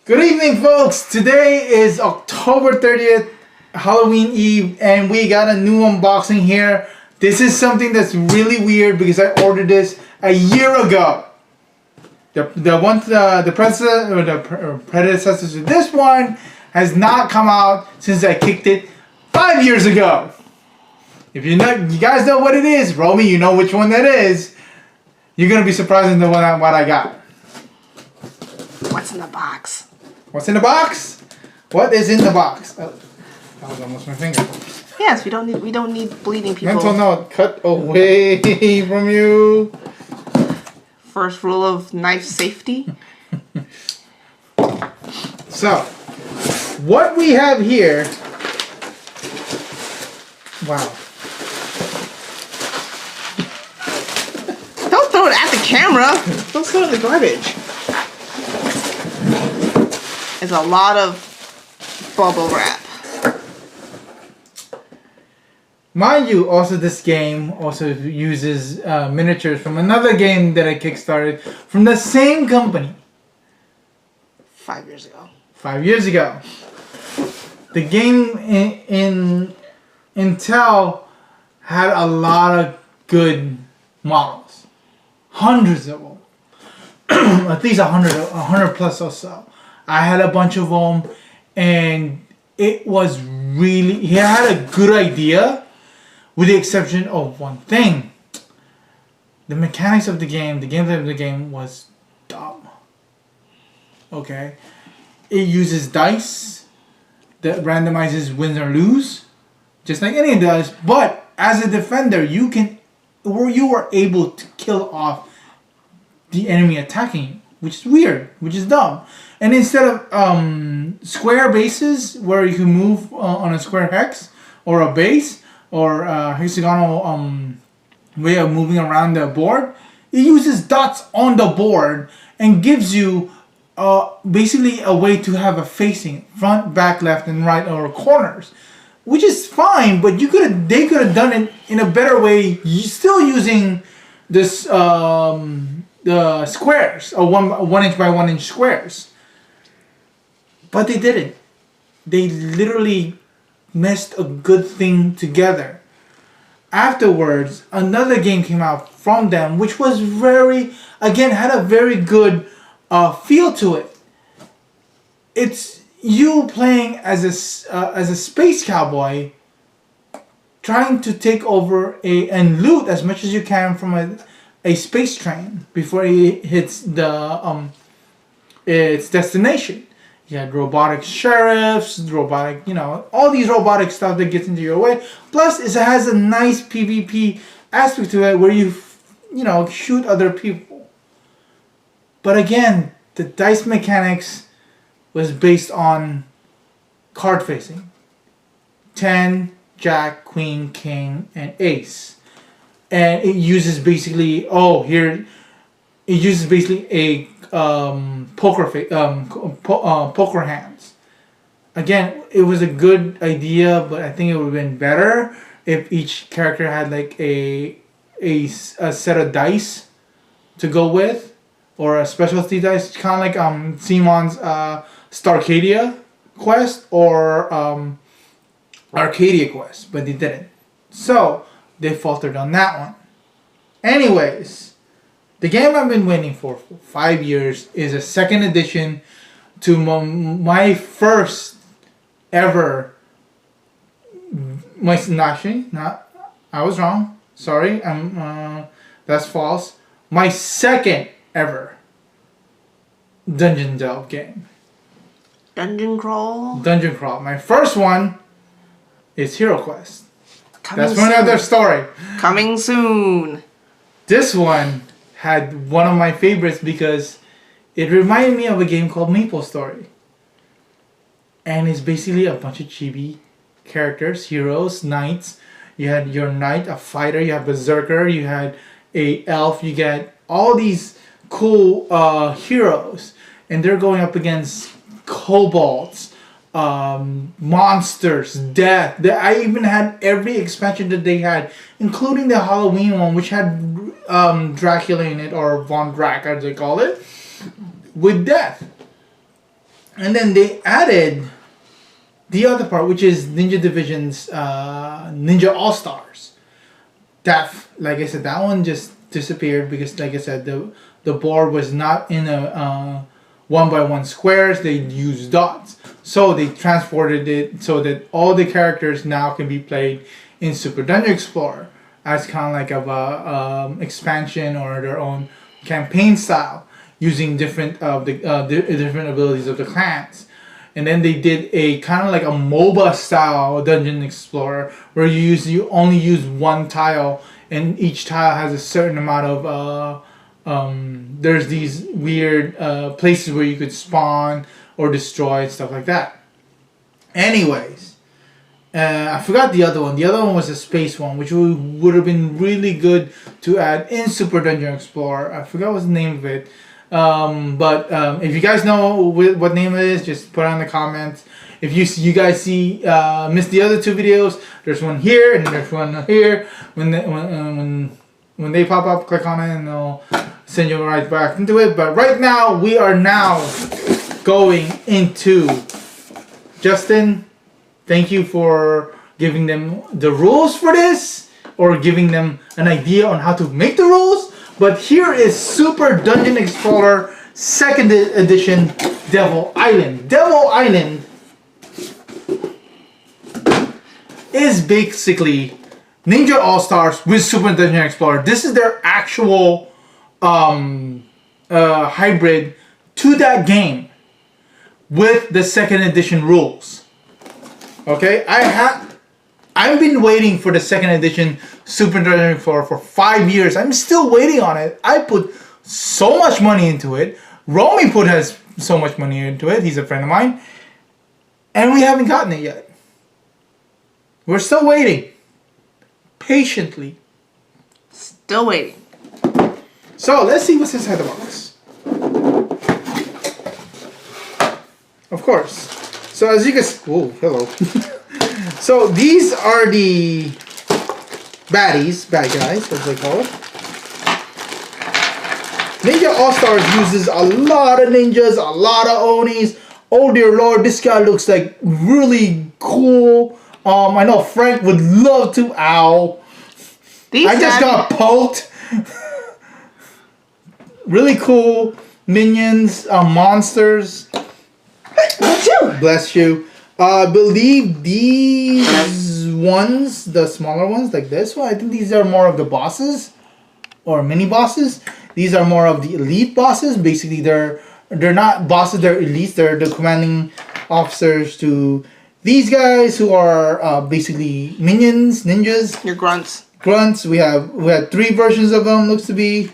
Good evening, folks. Today is October 30th, Halloween Eve, and we got a new unboxing here. This is something that's really weird because I ordered this a year ago. The predecessor to this one has not come out since I kicked it 5 years ago. If you guys know what it is, Romy, you know which one that is. You're gonna be surprised in what I got. What's in the box? What's in the box? What is in the box? Oh, that was almost my finger. Yes, we don't need bleeding people. Mental note: cut away from you. First rule of knife safety. So, what we have here. Wow. Don't throw it at the camera. Don't throw it in the garbage. There's a lot of bubble wrap. Mind you, also this game also uses miniatures from another game that I kickstarted from the same company. 5 years ago. 5 years ago. The game in Intel had a lot of good models. Hundreds of them. At least 100 plus or so. I had a bunch of them, and it was really... He had a good idea, with the exception of one thing. The mechanics of the game, the gameplay of the game was dumb. Okay? It uses dice that randomizes wins or lose, just like any does. But as a defender, you were able to kill off the enemy attacking you, which is weird, which is dumb. And instead of square bases where you can move on a square hex or a base or a hexagonal way of moving around the board, it uses dots on the board and gives you basically a way to have a facing front, back, left, and right, or corners, which is fine. But they could have done it in a better way, still using this the squares, or 1 inch by 1 inch squares. But they didn't. They literally messed a good thing together. Afterwards, another game came out from them, which was had a very good feel to it. It's you playing as a space cowboy, trying to take over and loot as much as you can from a space train before it hits its destination. You had robotic sheriffs, all these robotic stuff that gets into your way. Plus, it has a nice PvP aspect to it where you shoot other people. But again, the dice mechanics was based on card facing. 10, Jack, Queen, King, and Ace. And it uses basically a poker hands. Again, it was a good idea, but I think it would have been better if each character had like a set of dice to go with, or a specialty dice, kind of like Simon's Starcadia quest or Arcadia quest, but they didn't. So they faltered on that one. Anyways, the game I've been waiting for 5 years is a second edition to my first ever. I was wrong. Sorry, that's false. My second ever dungeon delve game. Dungeon crawl. Dungeon crawl. My first one is Hero Quest. That's soon. another story. Coming soon. This one had one of my favorites because it reminded me of a game called Maple Story. And it's basically a bunch of chibi characters, heroes, knights. You had your knight, a fighter, you have berserker, you had a elf, you get all these cool heroes. And they're going up against kobolds, monsters, death. I even had every expansion that they had, including the Halloween one, which had Dracula in it, or Von Drac as they call it, with death. And then they added the other part, which is Ninja Division's Ninja All Stars. That, like I said, that one just disappeared because, like I said, the board was not in a 1x1 squares. They used dots, so they transported it so that all the characters now can be played in Super Dungeon Explorer as kind of like a expansion or their own campaign style, using different of the different abilities of the clans. And then they did a kind of like a MOBA style Dungeon Explorer where you only use one tile, and each tile has a certain amount of there's these weird places where you could spawn or destroy, stuff like that. Anyways, I forgot the other one. The other one was a space one, which would have been really good to add in Super Dungeon Explorer. I forgot what's the name of it. But if you guys know what name it is, just put it in the comments. If you guys missed the other two videos, there's one here and there's one here. When they pop up, click on it and they'll send you right back into it. But right now, we are now going into Justin. Thank you for giving them the rules for this, or giving them an idea on how to make the rules. But here is Super Dungeon Explorer 2nd Edition Devil Island. Devil Island is basically Ninja All-Stars with Super Dungeon Explorer. This is their actual hybrid to that game with the 2nd Edition rules. Okay, I've been waiting for the 2nd Edition Super Dungeon Explorer for 5 years. I'm still waiting on it. I put so much money into it. Romy has so much money into it. He's a friend of mine. And we haven't gotten it yet. We're still waiting. Patiently. Still waiting. So, let's see what's inside the box. Of course. So, as you can see... Oh, hello. So, these are the bad guys, as they call it. Ninja All-Stars uses a lot of ninjas, a lot of Onis. Oh dear lord, this guy looks like really cool. I know Frank would love to. Ow. I just got poked. Really cool minions, monsters. Bless you. I believe these ones, the smaller ones, like this one, I think these are more of the bosses or mini bosses. These are more of the elite bosses. Basically, they're not bosses; they're elites. They're the commanding officers to these guys who are basically minions, ninjas. Your grunts. Grunts. We had 3 versions of them. Looks to be.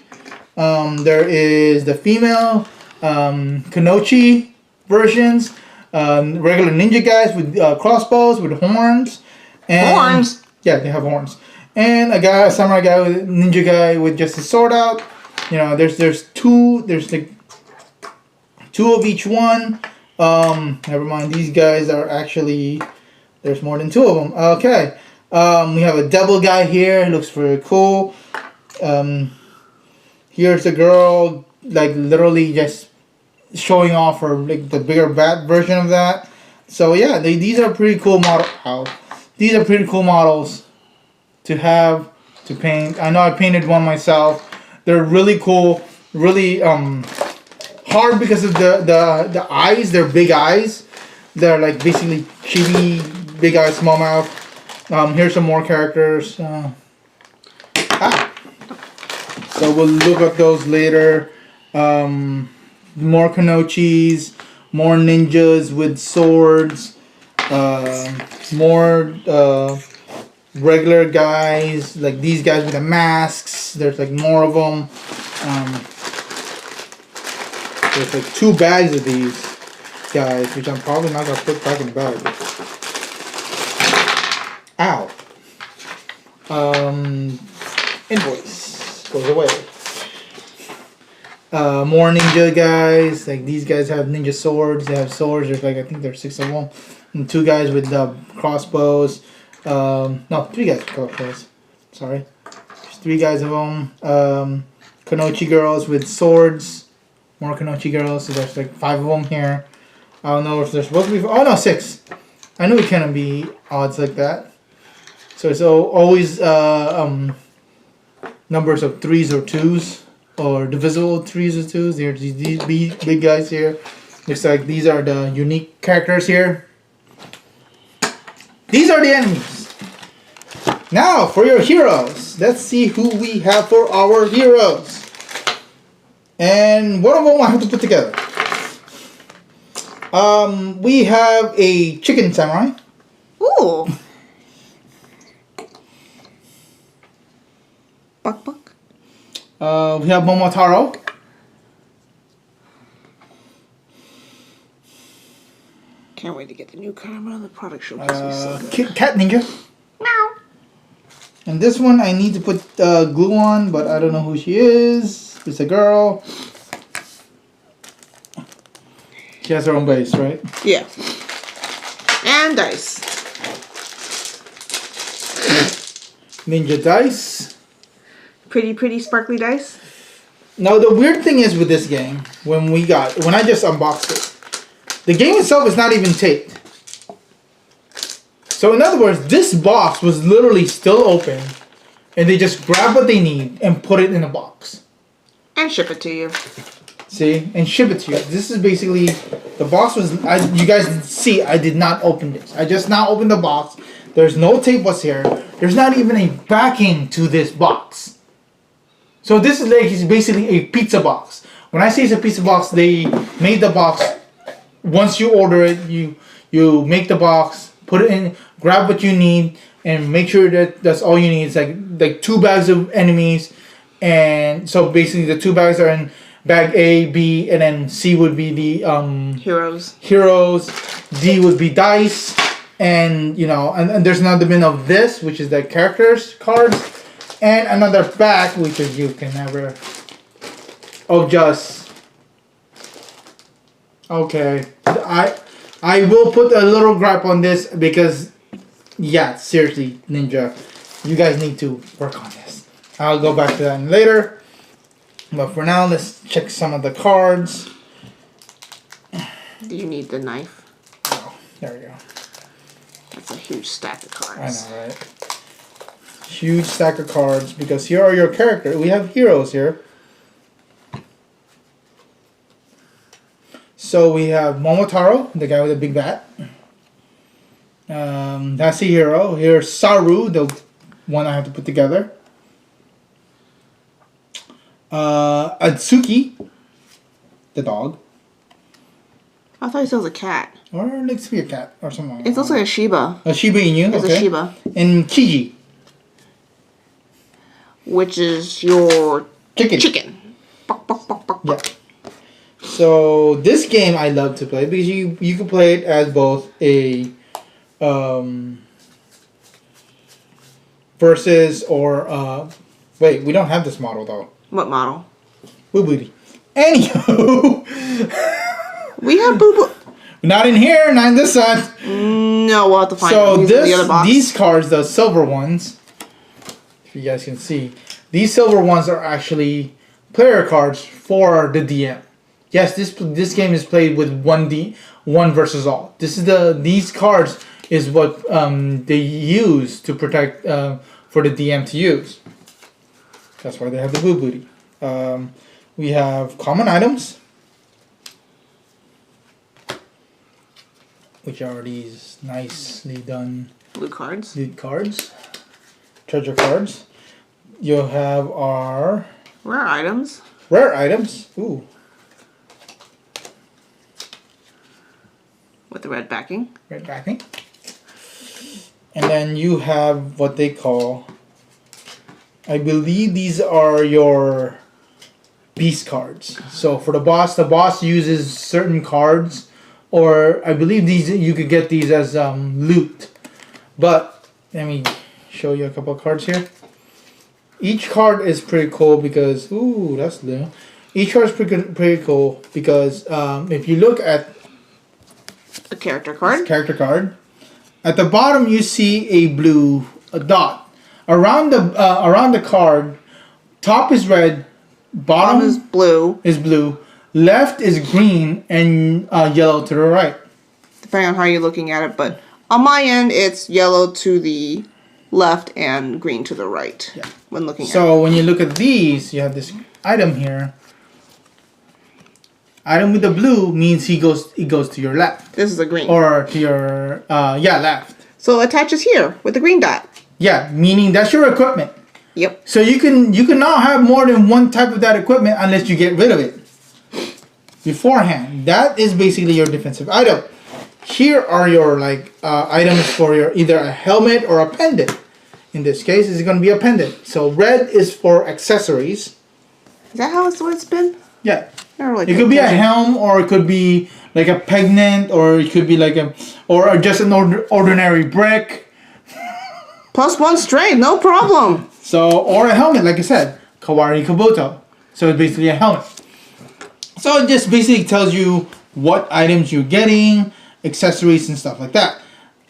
There is the female Kanochi versions. Regular ninja guys with crossbows with horns. And, horns? Yeah, they have horns. And a samurai guy with ninja guy with just his sword out. You know, there's like 2 of each one. Never mind. These guys are actually, there's more than 2 of them. Okay. We have a devil guy here. He looks very cool. Here's the girl, like literally just showing off her like the bigger bat version of that. So yeah, these are pretty cool These are pretty cool models to have to paint. I know I painted one myself. They're really cool, really hard because of the eyes. They're big eyes. They're like basically chibi, big eyes, small mouth. Here's some more characters. So we'll look at those later. More Kanochis, more ninjas with swords, more regular guys, like these guys with the masks. There's like more of them. There's like 2 bags of these guys, which I'm probably not gonna put back in the bag. Ow. Invoice goes away. More ninja guys, like these guys have ninja swords. They have swords. There's like, I think there's 6 of them. And 2 guys with crossbows. No, 3 guys with crossbows. Sorry. There's 3 guys of them. Kanochi girls with swords. More Kanochi girls. So there's like 5 of them here. I don't know if there's supposed to be. Oh no, 6. I knew it can't be odds like that. So it's always numbers of 3s or 2s, or divisible 3s or 2s. There's these big guys here. Looks like these are the unique characters here. These are the enemies. Now for your heroes. Let's see who we have for our heroes. And one of them I have to put together. We have a chicken samurai. Ooh. Buck buck. We have Momotaro. Can't wait to get the new camera on the product showcase. Cat Ninja. Meow. And this one I need to put glue on, but I don't know who she is. It's a girl. She has her own base, right? Yeah. And dice. Ninja dice. Pretty sparkly dice. Now the weird thing is with this game, when I just unboxed it, the game itself is not even taped. So in other words, this box was literally still open, and they just grab what they need and put it in a box. And ship it to you. See? And ship it to you. This is basically, the box was, you guys see, I did not open this. I just now opened the box. There's no tape what's here. There's not even a backing to this box. So this is like, it's basically a pizza box. When I say it's a pizza box, they made the box. Once you order it, you make the box, put it in, grab what you need, and make sure that that's all you need. It's like 2 bags of enemies. And so basically the 2 bags are in bag A, B, and then C would be the Heroes. D would be dice, and and there's another bin of this, which is the characters cards, and another bag which is you can never. Oh, just okay. I will put a little gripe on this because, yeah, seriously, Ninja, you guys need to work on this. I'll go back to that later. But for now, let's check some of the cards. Do you need the knife? Oh, there we go. That's a huge stack of cards. I know, right? Huge stack of cards, because here are your characters. We have heroes here. So we have Momotaro, the guy with the big bat. That's a hero. Here's Saru, the one I have to put together. Atsuki, the dog. I thought he said it was a cat. Or it looks to be a cat or something. It looks like a Shiba. A Shiba Inu, It's okay. a Shiba. And Kiji. Which is your Chicken. Buck, buck, buck, buck, buck. Yeah. So this game I love to play because you can play it as both a versus or wait, we don't have this model though. What model? Boo booty. Anywho, We have Boo Boo. not in here, not in this side. No, we'll have to find So them. These are the other box. these cards, the silver ones, if you guys can see, these silver ones are actually player cards for the DM. Yes, this game is played with one versus all. These cards is what they use to protect for the DM to use. That's why they have the Boo Booty. We have common items, which are these nicely done blue cards. loot cards, treasure cards. You'll have our Rare items. rare items. Ooh. With the red backing. Red backing. And then you have what they call, I believe these are your beast cards. So for the boss uses certain cards, or I believe these you could get these as loot. But let me show you a couple of cards here. Each card is pretty cool because ooh, that's new. Each card is pretty cool because if you look at A character card. character card, at the bottom you see a blue dot. Around the card, top is red, bottom Bottom is blue. is blue. left is green and yellow to the right. Depending on how you're looking at it, but on my end, it's yellow to the left and green to the right. Yeah. When looking at it. So when you look at these, you have this item here. Item with the blue means it goes to your left. This is a green. Or to your left. So it attaches here with the green dot. Yeah, meaning that's your equipment. Yep. So you can now have more than one type of that equipment unless you get rid of it beforehand. That is basically your defensive item. Here are your items for your either a helmet or a pendant. In this case, it's going to be a pendant. So red is for accessories. Is that how it's been? Yeah. Not really. It could be a helm, or it could be like a pendant, or it could be like or just an ordinary brick. +1 strength, no problem. So, or a helmet, like I said, Kawari Kabuto. So it's basically a helmet. So it just basically tells you what items you're getting, accessories and stuff like that.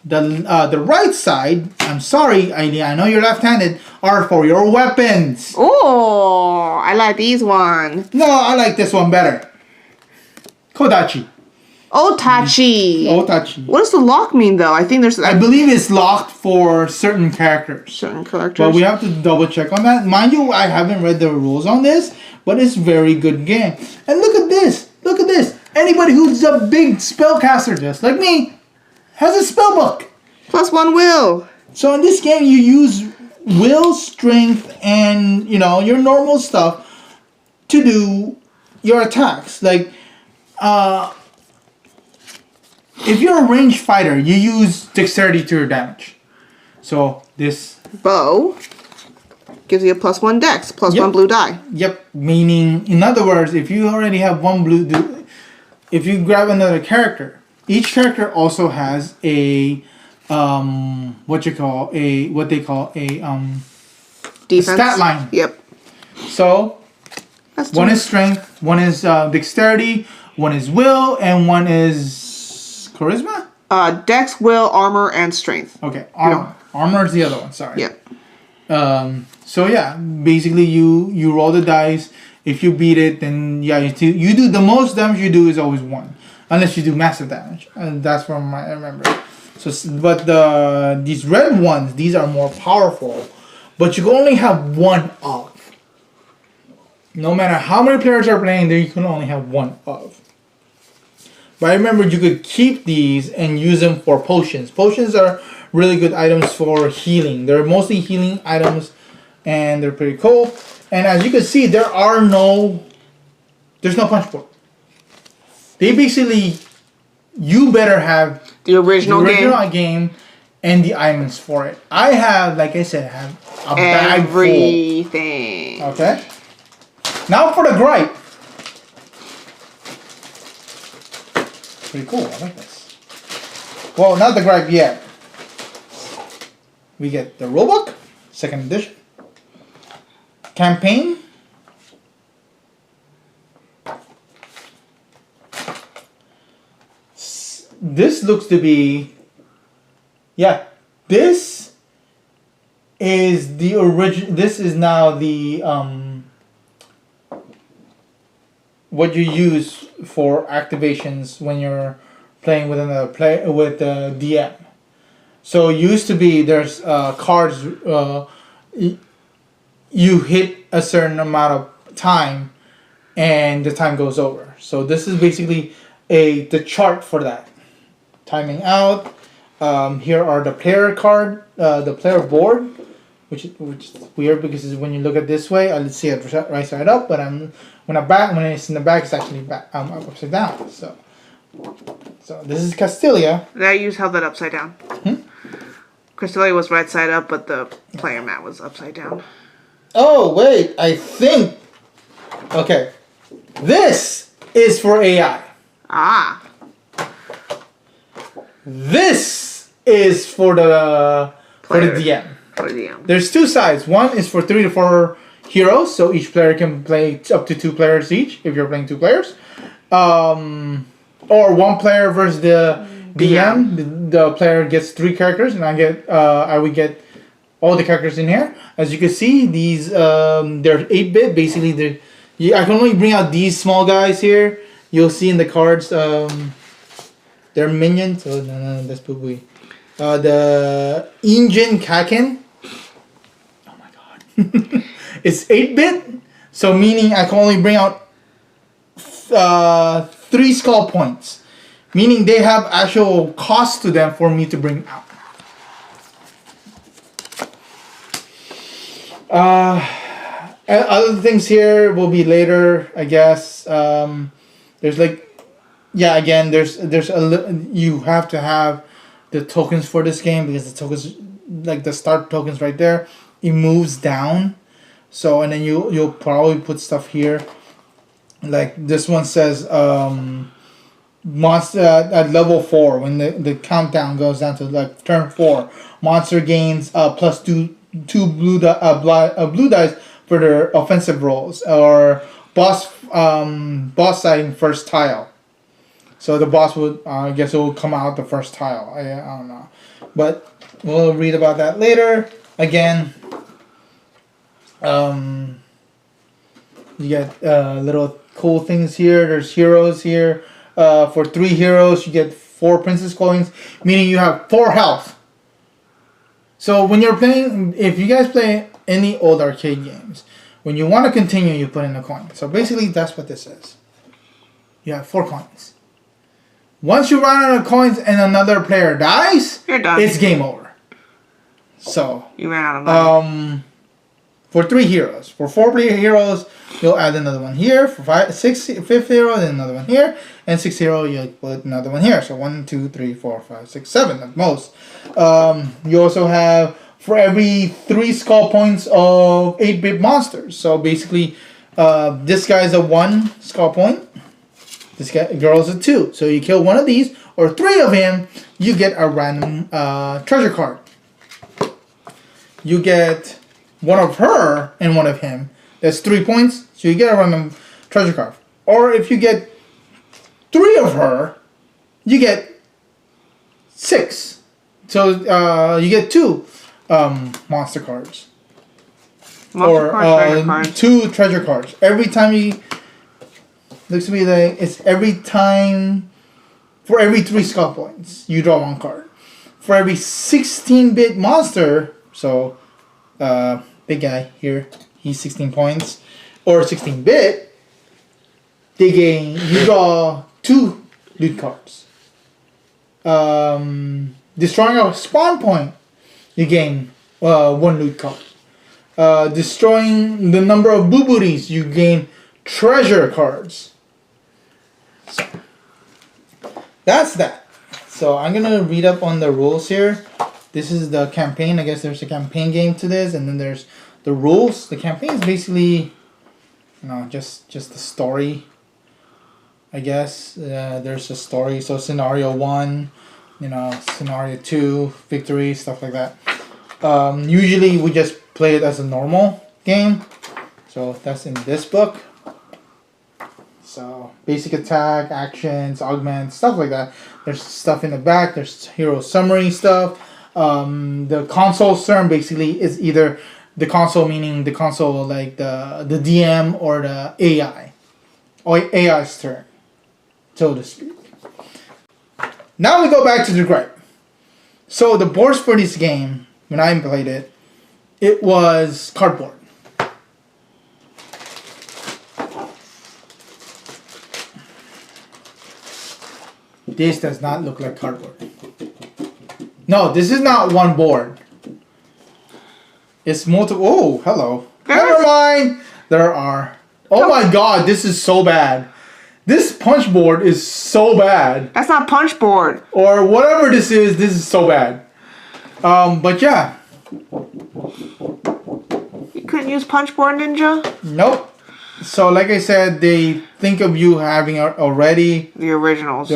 The right side, I'm sorry, I know you're left-handed, are for your weapons. Oh, I like these ones. No, I like this one better. Kodachi. Otachi. Otachi. What does the lock mean, though? I think there's... I believe it's locked for certain characters. Certain characters. But we have to double check on that. Mind you, I haven't read the rules on this, but it's very good game. And look at this. Look at this. Anybody who's a big spellcaster, just like me, has a spell book. +1 will. So in this game, you use will, strength, and your normal stuff to do your attacks. Like, if you're a ranged fighter, you use dexterity to your damage. So this bow gives you a +1 dex, +1 blue die. Yep. Meaning, in other words, if you already have one blue, if you grab another character, each character also has a what they call a Defense. stat line. Yep. So That's one true. is strength, one is dexterity, one is will, and one is charisma. Dex, will, armor, and strength. Okay, armor. Armor is the other one. Sorry. Yep. So yeah, basically you roll the dice. If you beat it, then yeah, you do the most damage you do is always 1, unless you do massive damage, and that's from I remember. So, but these red ones, these are more powerful, but you can only have one of. No matter how many players are playing, there you can only have one of. But I remember you could keep these and use them for potions. Potions are really good items for healing. They're mostly healing items, and they're pretty cool. And as you can see, there's no punch board. They basically, you better have The original game and the items for it. I have, like I said, a bag full. Everything. Okay. Now for the gripe. Pretty cool. I like this. Well, not the gripe yet. We get the rulebook, 2nd edition. Campaign. This looks to be, yeah, this is the original. This is now the what you use for activations when you're playing with another with the DM. So it used to be there's cards. You hit a certain amount of time, and the time goes over. So this is basically the chart for that. Timing out. Here are the player card, the player board, which is weird because when you look at this way, I see it right side up, but when it's in the back, it's actually upside down. So this is Castilia. I used held that upside down. Crystalia was right side up, but the player mat was upside down. Oh wait, I think. Okay, this is for AI. Ah. This is for the DM. For the DM. There's 2 sides. One is for 3 to 4 heroes, so each player can play up to 2 players each if you're playing 2 players. Or 1 player versus the DM. The player gets 3 characters, and I would get all the characters in here. As you can see, these they're 8-bit. Basically, I can only bring out these small guys here. You'll see in the cards, they're minions. Oh, no, that's boo-boo. The Injin Kaken. Oh my god. It's 8-bit, so meaning I can only bring out 3 skull points. Meaning they have actual cost to them for me to bring out. Other things here will be later, I guess. There's like, yeah, again, there's you have to have the tokens for this game because the tokens, like the start tokens right there, it moves down. So and then you'll probably put stuff here. Like this one says, monster at level 4 when the countdown goes down to like turn 4, monster gains plus two blue dice for their offensive rolls or boss sighting first tile. So the boss would I guess it will come out the first tile. I don't know, but we'll read about that later. Again, you get little cool things here. There's heroes here. For 3 heroes, you get 4 princess coins, meaning you have 4 health. So when you're playing, if you guys play any old arcade games, when you want to continue, you put in a coin. So basically, that's what this is. You have 4 coins. Once you run out of coins and another player dies, you're done. It's game over. So you ran out of money. For 3 heroes, for 4 heroes, you'll add another one here. For 5th hero, then another one here, and 6th hero, you'll put another one here. So 1, 2, 3, 4, 5, 6, 7 at most. You also have for every 3 skull points of 8-bit monsters. So basically, this guy's a 1 skull point. This girl's a 2. So you kill one of these or 3 of him, you get a random treasure card. You get one of her and one of him. That's 3 points, so you get a random treasure card. Or if you get 3 of her, you get 6. So you get 2 monster cards. Treasure cards. 2 treasure cards. Every time you... Looks to me like it's every time... For every 3 skull points, you draw 1 card. For every 16-bit monster, so... big guy here, he's 16 points, or 16-bit, you draw 2 loot cards. Destroying a spawn point, you gain 1 loot card. Destroying the number of boo-booties, you gain treasure cards. So, that's that. So I'm gonna read up on the rules here. This is the campaign. I guess there's a campaign game to this, and then there's the rules. The campaign is basically, just the story. I guess there's a story. So scenario 1, scenario 2, victory, stuff like that. Usually we just play it as a normal game. So that's in this book. So basic attack, actions, augment, stuff like that. There's stuff in the back. There's hero summary stuff. The console term basically is either the console, meaning the console like the DM or the AI, or AI's turn, so to speak. Now we go back to the gripe. So the boards for this game, when I played it, it was cardboard. This does not look like cardboard. No, this is not one board. It's multiple. Oh, hello. Never mind. There are. Oh my god, this is so bad. This punch board is so bad. That's not punch board. Or whatever this is so bad. But yeah. You couldn't use punch board, Ninja? Nope. So like I said, they think of you having already the originals.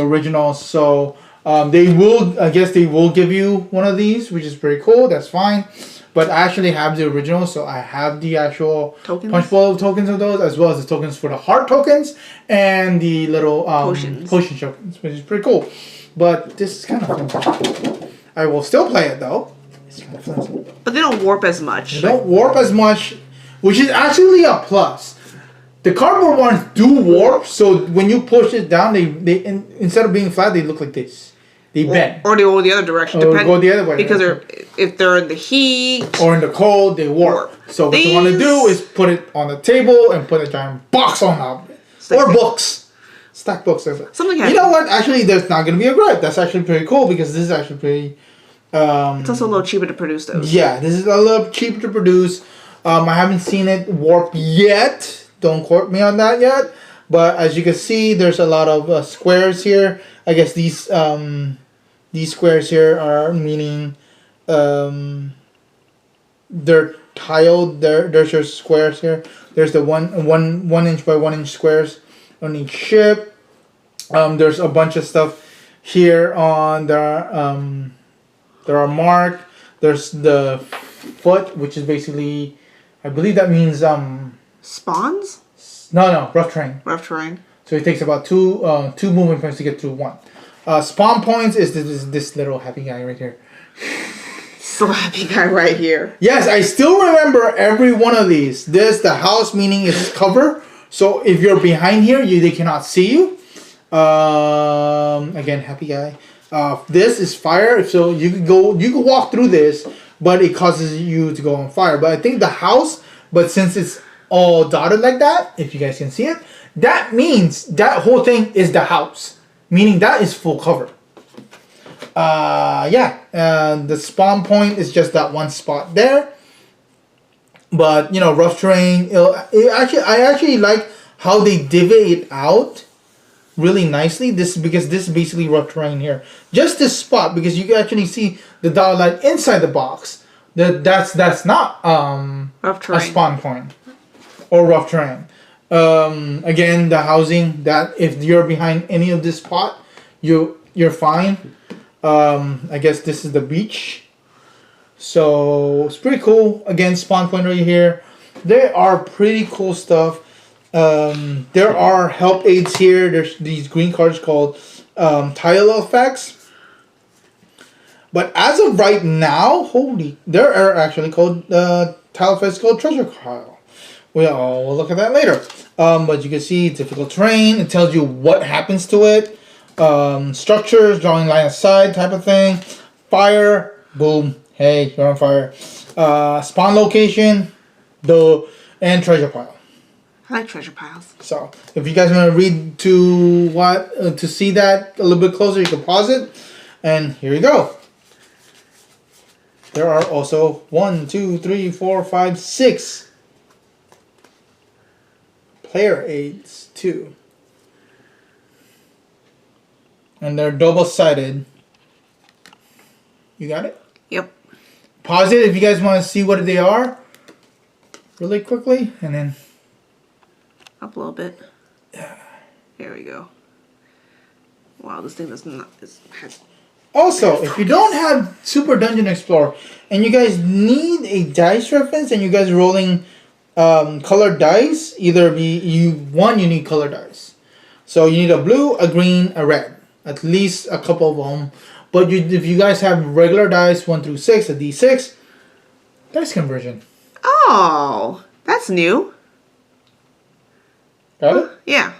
So they will, I guess they will give you one of these, which is pretty cool. That's fine. But I actually have the original, so I have the actual punch bowl tokens of those, as well as the tokens for the heart tokens and the little potion tokens, which is pretty cool. But this is kind of fun. I will still play it though. It's kind of fun. But they don't warp as much. They don't warp as much, which is actually a plus. The cardboard ones do warp, so when you push it down, they instead of being flat, they look like this. They bend. Or they go the other direction. Or go the other way. Because if they're in the heat. Or in the cold, they warp. So what you want to do is put it on the table and put a giant box on top of it. Or books. Stack books. Something you know what? Actually, there's not going to be a gripe. That's actually pretty cool because this is actually pretty... it's also a little cheaper to produce those. Yeah, this is a little cheaper to produce. I haven't seen it warp yet. Don't quote me on that yet. But as you can see, there's a lot of squares here. I guess these squares here are meaning they're tiled. There's your squares here. There's the one inch by 1 inch squares on each ship. There's a bunch of stuff here on there are marked. There's the foot, which is basically, I believe that means spawns. No, rough terrain. Rough terrain. So it takes about two movement points to get to one. Spawn points is this little happy guy right here. So happy guy right here. Yes, I still remember every one of these. This, the house, meaning it's cover. So if you're behind here, they cannot see you. Again, happy guy. This is fire. So you can walk through this, but it causes you to go on fire. But I think the house, but since it's all dotted like that, if you guys can see it, that means that whole thing is the house. Meaning that is full cover. The spawn point is just that one spot there. But rough terrain. I actually like how they divvy it out really nicely. Because this is basically rough terrain here. Just this spot, because you can actually see the dotted line inside the box. That's not rough terrain. A spawn point or rough terrain. Again, the housing, that if you're behind any of this spot, you're fine. I guess this is the beach. So it's pretty cool. Again, spawn point right here. There are pretty cool stuff. There are help aids here. There's these green cards called tile effects. But as of right now, there are actually called tile effects called treasure pile. We'll look at that later. But you can see difficult terrain. It tells you what happens to it. Structures, drawing line of sight type of thing. Fire, boom, hey, you're on fire. Spawn location, and treasure pile. I like treasure piles. So if you guys want to read to see that a little bit closer, you can pause it. And here you go. There are also 1, 2, 3, 4, 5, 6 player aids too. And they're double-sided. You got it? Yep. Pause it if you guys want to see what they are really quickly, and then up a little bit. There we go. Wow, this thing does not. Also, if you don't have Super Dungeon Explorer and you guys need a dice reference and you guys are rolling colored dice, you need colored dice. So you need a blue, a green, a red. At least a couple of them. But if you guys have regular dice, 1 through 6, a D6, dice conversion. Oh, that's new. Got it? Yeah.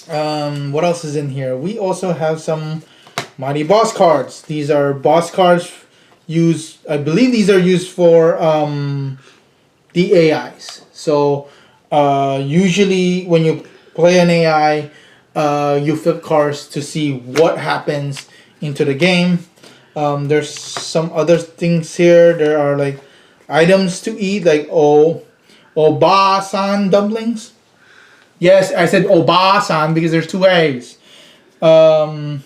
What else is in here? We also have some Mighty Boss cards. These are boss cards I believe these are used for the AIs. So usually when you play an AI, you flip cards to see what happens into the game. There's some other things here. There are like items to eat, like Oba-san dumplings. Yes, I said Oba-san because there's 2 A's. And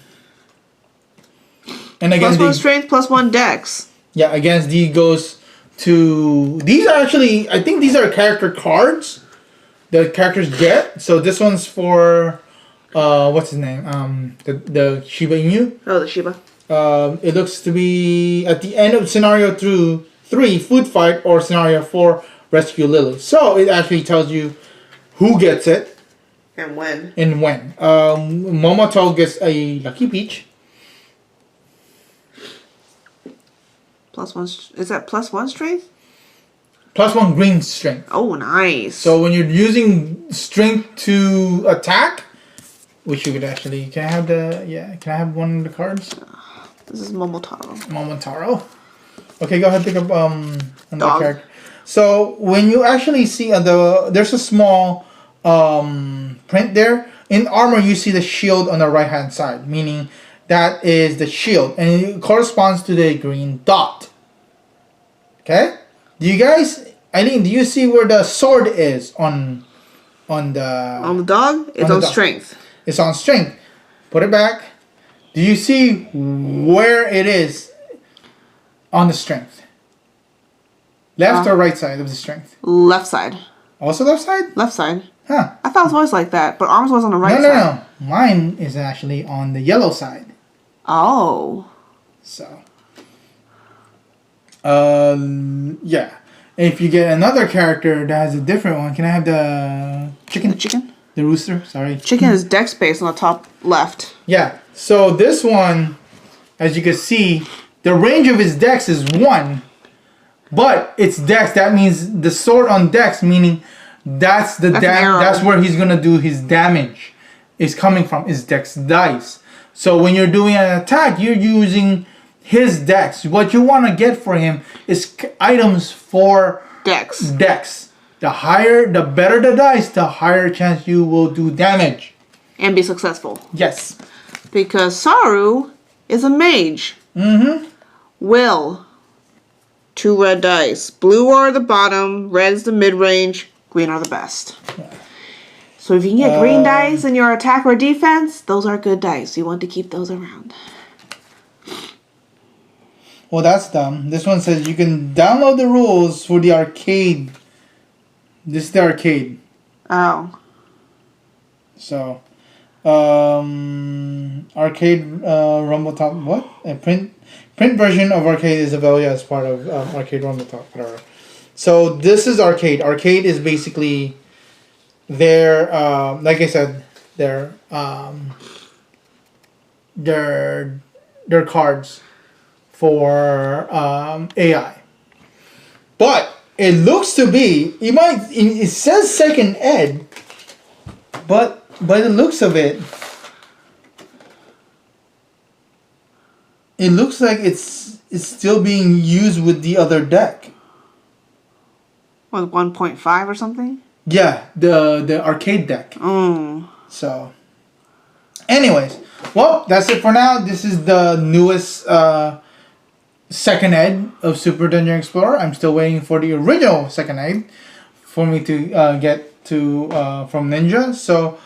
again, +1 strength, +1 dex. Yeah, against D goes to... These are actually... I think these are character cards the characters get. So this one's for... what's his name? The Shiba Inu. Oh, the Shiba. It looks to be at the end of scenario 3, food fight, or scenario 4, rescue Lily. So it actually tells you who gets it. And when. Momoto gets a Lucky Peach. +1. Is that +1 strength? +1 green strength. Oh, nice. So when you're using strength to attack, which you could actually, can I have one of the cards? This is Momotaro. Momotaro. Okay, go ahead, pick up another Dog. character. So when you actually see there's a small print there. In armor, you see the shield on the right hand side, meaning that is the shield, and it corresponds to the green dot. Okay? Do you guys, Eileen, do you see where the sword is on the dog? It's on strength. It's on strength. Put it back. Do you see where it is on the strength? Left or right side of the strength? Left side. Also left side? Left side. Huh. I thought it was always like that, but arms was on the right side. No. Mine is actually on the yellow side. Oh. So. Yeah. If you get another character that has a different one, can I have the chicken? The chicken? The rooster, sorry. Chicken is dex space on the top left. Yeah. So this one, as you can see, the range of his dex is 1. But it's dex. That means the sword on dex, meaning that's where he's gonna do his damage. Is coming from his dex dice. So when you're doing an attack, you're using his dex. What you want to get for him is items for Dex. The better the dice, the higher chance you will do damage. And be successful. Yes. Because Saru is a mage. Mm-hmm. Will. 2 red dice. Blue are the bottom, red is the mid-range, green are the best. So if you can get green dice in your attack or defense, those are good dice. You want to keep those around. Well, that's dumb. This one says you can download the rules for the arcade. This is the arcade. Oh. So, arcade Rumble Top. What? A print version of arcade is available as part of arcade Rumble Top. Whatever. So this is arcade. Arcade is basically their like I said, their cards for AI. But it looks to be it says second ed, but by the looks of it, it looks like it's still being used with the other deck. What, 1.5 or something? Yeah, the arcade deck. So, anyways, well, that's it for now. This is the newest second ed of Super Dungeon Explorer. I'm still waiting for the original second ed for me to get to from Ninja. So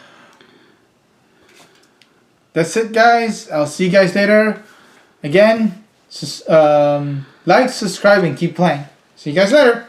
that's it, guys. I'll see you guys later. Again, like, subscribe, and keep playing. See you guys later.